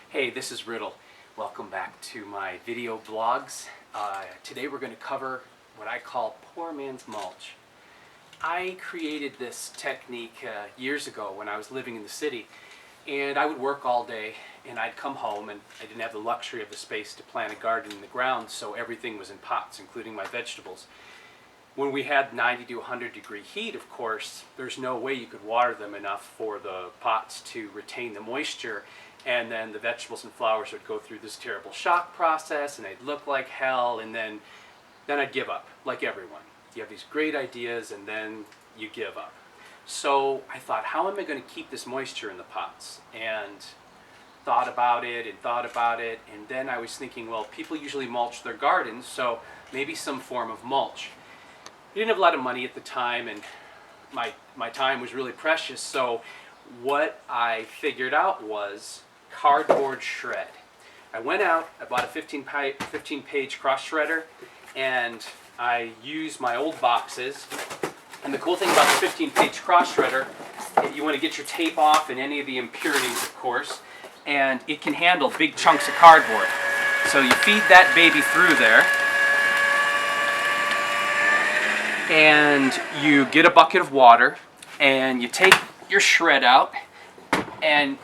Hey, this is Riddle. Welcome back to my video blogs. Today we're going to cover what I call poor man's mulch. I created this technique years ago when I was living in the city, and I would work all day and I'd come home and I didn't have the luxury of the space to plant a garden in the ground, so everything was in pots, including my vegetables. When we had 90 to 100 degree heat, of course, there's no way you could water them enough for the pots to retain the moisture, and then the vegetables and flowers would go through this terrible shock process and they'd look like hell, and then I'd give up, like everyone. You have these great ideas and then you give up. So I thought, how am I going to keep this moisture in the pots? And thought about it, and then I was thinking, well, people usually mulch their gardens, so maybe some form of mulch. I didn't have a lot of money at the time, and my time was really precious, so what I figured out was cardboard shred. I went out, I bought a 15-page cross shredder, and I used my old boxes. And the cool thing about the 15-page cross shredder, you want to get your tape off and any of the impurities, of course, and it can handle big chunks of cardboard. So you feed that baby through there, and you get a bucket of water, and you take your shred out, and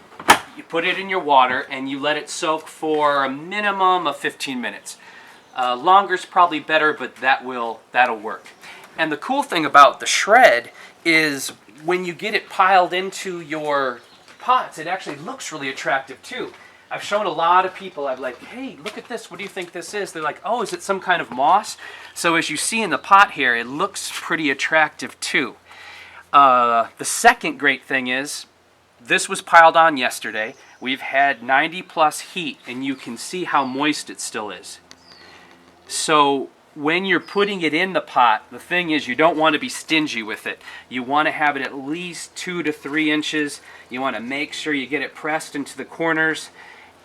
you put it in your water, and you let it soak for a minimum of 15 minutes. Longer is probably better, but that'll work. And the cool thing about the shred is when you get it piled into your pots, it actually looks really attractive too. I've shown a lot of people, I'm like, hey, look at this, what do you think this is? They're like, oh, is it some kind of moss? So as you see in the pot here, it looks pretty attractive too. The second great thing is, this was piled on yesterday. We've had 90 plus heat, and you can see how moist it still is. So when you're putting it in the pot, the thing is, you don't want to be stingy with it. You want to have it at least 2 to 3 inches. You want to make sure you get it pressed into the corners.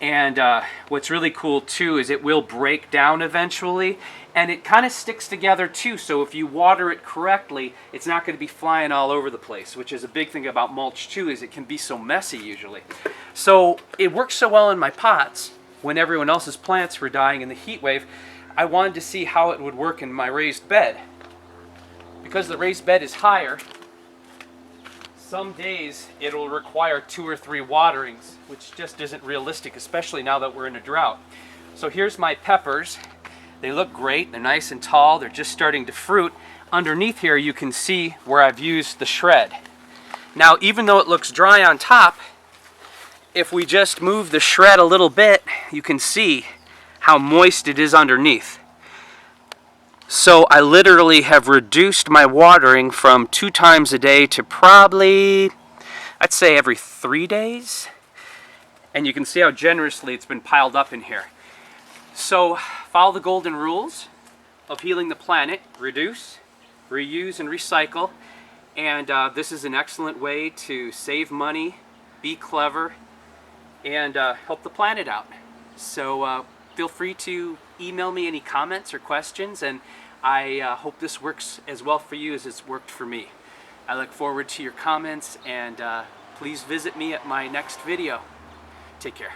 And what's really cool too is it will break down eventually, and it kind of sticks together too, so if you water it correctly, it's not going to be flying all over the place, which is a big thing about mulch too, is it can be so messy usually. So it works so well in my pots when everyone else's plants were dying in the heat wave. I wanted to see how it would work in my raised bed. Because the raised bed is higher, some days it'll require 2 or 3 waterings, which just isn't realistic, especially now that we're in a drought. So here's my peppers. They look great, they're nice and tall, they're just starting to fruit. Underneath here you can see where I've used the shred. Now, even though it looks dry on top, if we just move the shred a little bit, you can see how moist it is underneath. So I literally have reduced my watering from 2 times a day to probably, I'd say, every 3 days. And you can see how generously it's been piled up in here. So follow the golden rules of healing the planet: reduce, reuse, and recycle. And this is an excellent way to save money, be clever, and help the planet out. So feel free to email me any comments or questions, and I hope this works as well for you as it's worked for me. I look forward to your comments, and please visit me at my next video. Take care.